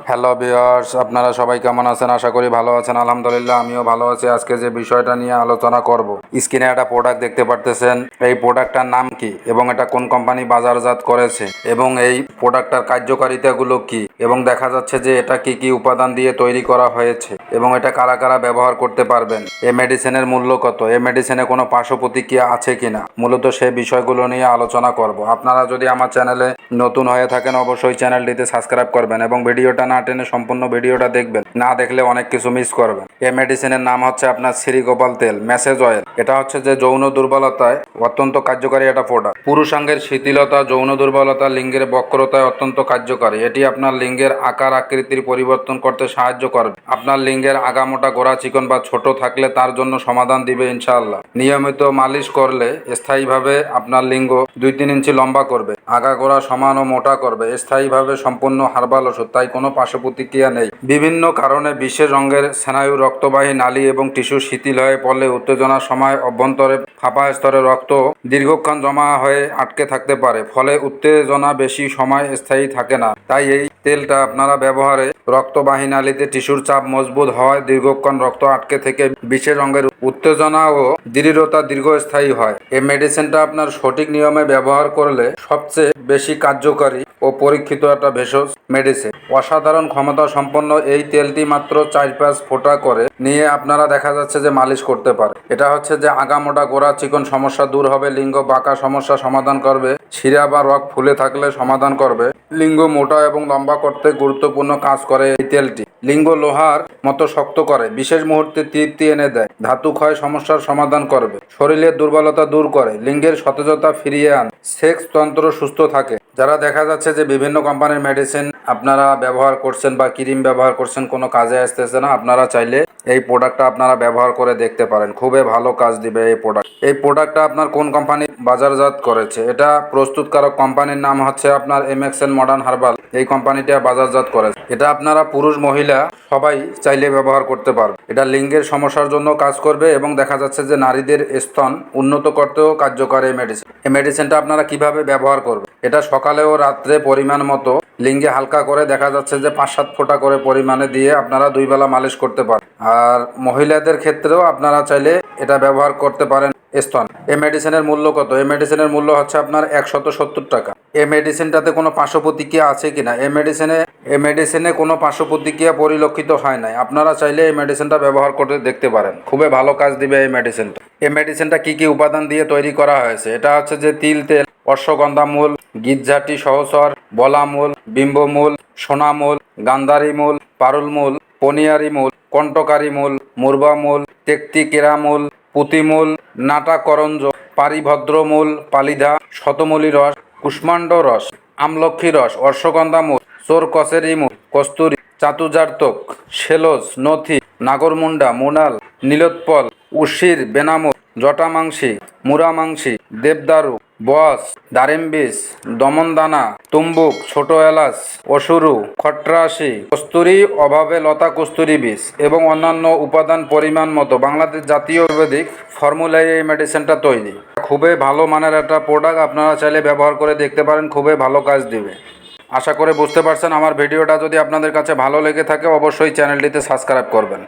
Hello viewers, আপনারা সবাই কেমন আছেন? আশা করি ভালো আছেন। আলহামদুলিল্লাহ আমিও ভালো আছি। আজকে যে বিষয়টা নিয়ে আলোচনা করব, স্ক্রিনে একটা প্রোডাক্ট দেখতে পারতেছেন। এই প্রোডাক্টটার নাম কি এবং এটা কোন কোম্পানি বাজারজাত করেছে এবং এই প্রোডাক্টটার কার্যকারিতাগুলো কি এবং দেখা যাচ্ছে যে এটা কি কি উপাদান দিয়ে তৈরি করা হয়েছে এবং এটা কারা কারা ব্যবহার করতে পারবেন, এই মেডিসিনের মূল্য কত, এই মেডিসিনে কোনো পার্শ্ব প্রতিক্রিয়া আছে কিনা, মূলত সেই বিষয়গুলো নিয়ে আলোচনা করব। আপনারা যদি আমার চ্যানেলে নতুন হয়ে থাকেন অবশ্যই চ্যানেলটিতে সাবস্ক্রাইব করবেন এবং ভিডিওটা না টেনে সম্পূর্ণ ভিডিওটা দেখবেন, না দেখলে অনেক কিছু মিস করবেন। এই মেডিসিনের নাম হচ্ছে আপনার শ্রীগোপাল তেল মেসেজ অয়েল। এটা হচ্ছে যে যৌন দুর্বলতায় অত্যন্ত কার্যকারী একটা প্রোডাক্ট। পুরুষাঙ্গের শিথিলতা, যৌন দুর্বলতা, লিঙ্গের বক্রতায় অত্যন্ত কার্যকারী। এটি আপনার লিঙ্গের আকার আকৃতির পরিবর্তন করতে সাহায্য করবে। আপনার লিঙ্গের আগামোটা, গোড়া চিকন বা ছোট থাকলে তার জন্য সমাধান দিবে ইনশাআল্লাহ। নিয়মিত মালিশ করলে স্থায়ীভাবে আপনার লিঙ্গ 2-3 ইঞ্চি লম্বা করবে, আগা গোড়া সমান ও মোটা করবে। স্থায়ীভাবে সম্পূর্ণ হার্বাল ওষুধ, তাই কোনো পার্শ্ব প্রতিক্রিয়া নেই। বিভিন্ন কারণে বিশেষ রঙের স্নায়ু, রক্তবাহী নালী এবং টিস্যু শিথিল হয়ে পড়লে উত্তেজনার সময় অভ্যন্তরে ফাঁপা স্তরে রক্ত দীর্ঘক্ষণ জমা হয়ে আটকে থাকতে পারে, ফলে উত্তেজনা বেশি সময় স্থায়ী থাকে না। তাই এই তেলটা আপনারা ব্যবহারে রক্তবাহী নালীতে টিস্যুর চাপ মজবুত হয়, দীর্ঘক্ষণ রক্ত আটকে থেকে বিশেষ রঙের উত্তেজনা ও দৃঢ়তা দীর্ঘস্থায়ী হয়। এই মেডিসিনটা আপনার সঠিক নিয়মে ব্যবহার করলে সবচেয়ে বেশি কার্যকারী ও পরীক্ষিত একটা ভেষজ মেডিসিন। অসাধারণ ক্ষমতা সম্পন্ন এই তেলটি মাত্র 4-5 ফোঁটা করে নিয়ে আপনারা দেখা যাচ্ছে যে মালিশ করতে পারে। এটা হচ্ছে যে আগামোটা, গোড়া চিকন সমস্যা দূর হবে, লিঙ্গ বাঁকা সমস্যা সমাধান করবে, শিরা বা রগ ফুলে থাকলে সমাধান করবে, লিঙ্গ মোটা এবং লম্বা করতে গুরুত্বপূর্ণ কাজ করে এই তেলটি। লিঙ্গ লোহার মতো শক্ত করে, বিশেষ মুহূর্তে তৃপ্তি এনে দেয়, ধাতু ক্ষয় সমস্যার সমাধান করবে, শরীরের দুর্বলতা দূর করে, লিঙ্গের সতেজতা ফিরিয়ে আনে, সেক্স তন্ত্র সুস্থ থাকে। যারা দেখা যাচ্ছে যে বিভিন্ন কোম্পানির মেডিসিন আপনারা ব্যবহার করছেন বা ক্রিম ব্যবহার করছেন, কোনো কাজে আসতেছে না, আপনারা চাইলে এই প্রোডাক্টটা আপনারা ব্যবহার করে দেখতে পারেন। খুবই ভালো কাজ দিবে এই প্রোডাক্ট। এই প্রোডাক্টটা আপনার কোন কোম্পানি বাজারজাত করেছে? এটা প্রস্তুতকারক কোম্পানির নাম হচ্ছে আপনার এমএক্সএন মডার্ন হার্বাল। এই কোম্পানিটা বাজারজাত করেছে। এটা আপনারা পুরুষ মহিলা সবাই চাইলে ব্যবহার করতে পারবে। এটা লিঙ্গের সমস্যার জন্য কাজ করবে এবং দেখা যাচ্ছে যে নারীদের স্তন উন্নত করতেও কার্যকর এই মেডিসিন। এই মেডিসিনটা আপনারা কিভাবে ব্যবহার করবেন? এটা সকালে ও রাত্রে পরিমাণ মতো লিঙ্গে হালকা করে দেখা যাচ্ছে যে 5-7 ফোঁটা করে পরিমাণে দিয়ে আপনারা 2 বেলা মালিশ করতে পারেন। আর মহিলাদের ক্ষেত্রেও আপনারা চাইলে এটা ব্যবহার করতে পারেন স্তন। এই মেডিসিনের মূল্য কত? এই মেডিসিনের মূল্য হচ্ছে আপনার 170 টাকা। এই মেডিসিনটাতে কোনো পার্শ্ব প্রতিক্রিয়া আছে কিনা? এই মেডিসিনে কোনো পার্শ্ব প্রতিক্রিয়া পরিলক্ষিত হয় নাই। আপনারা চাইলে এই মেডিসিনটা ব্যবহার করে দেখতে পারেন, খুবই ভালো কাজ দিবে এই মেডিসিনটা। এই মেডিসিনটা কি কি উপাদান দিয়ে তৈরি করা হয়েছে? এটা হচ্ছে যে তিল তেল, অশ্বগন্ধা মূল, গিজ্ঝাটি সহচর, বলামূল, বিম্বমূল, সোনামূল, গান্ধারী মূল, পারুল মূল, পনিয়ারি মূল, কণ্টকারী মূল, মুরবামূল, তেক্তিকেরামূল, পুঁতিমূল, নাটাকরঞ্জ, পারিভদ্রমূল, পালিধা, শতমূলী রস, কুষ্মাণ্ড রস, আমলক্ষী রস, অশ্বগন্ধা মূল, চোর কচেরি মূল, কস্তুরী, চাতুজার্তক, সেলোজ, নথি, নাগরমুন্ডা, মুনাল, নীলোৎপল, উশির, বেনামূল, জটামাংসী, মুরামাংসী, দেবদারু, বস, দারিমবিস, দমনদানা, তুম্বুক, ছোট এলাচ, অসুরু, খট্রাসি, কস্তুরী, অভাবে লতা কস্তুরী বীজ এবং অন্যান্য উপাদান পরিমাণ মতো বাংলাদেশ জাতীয় আয়ুর্বেদিক ফর্মুলায় এই মেডিসিনটা তৈরি। খুবই ভালো মানের একটা প্রোডাক্ট, আপনারা চাইলে ব্যবহার করে দেখতে পারেন, খুবই ভালো কাজ দিবে। আশা করে বুঝতে পারছেন। আমার ভিডিওটা যদি আপনাদের কাছে ভালো লেগে থাকে অবশ্যই চ্যানেলটিতে সাবস্ক্রাইব করবেন।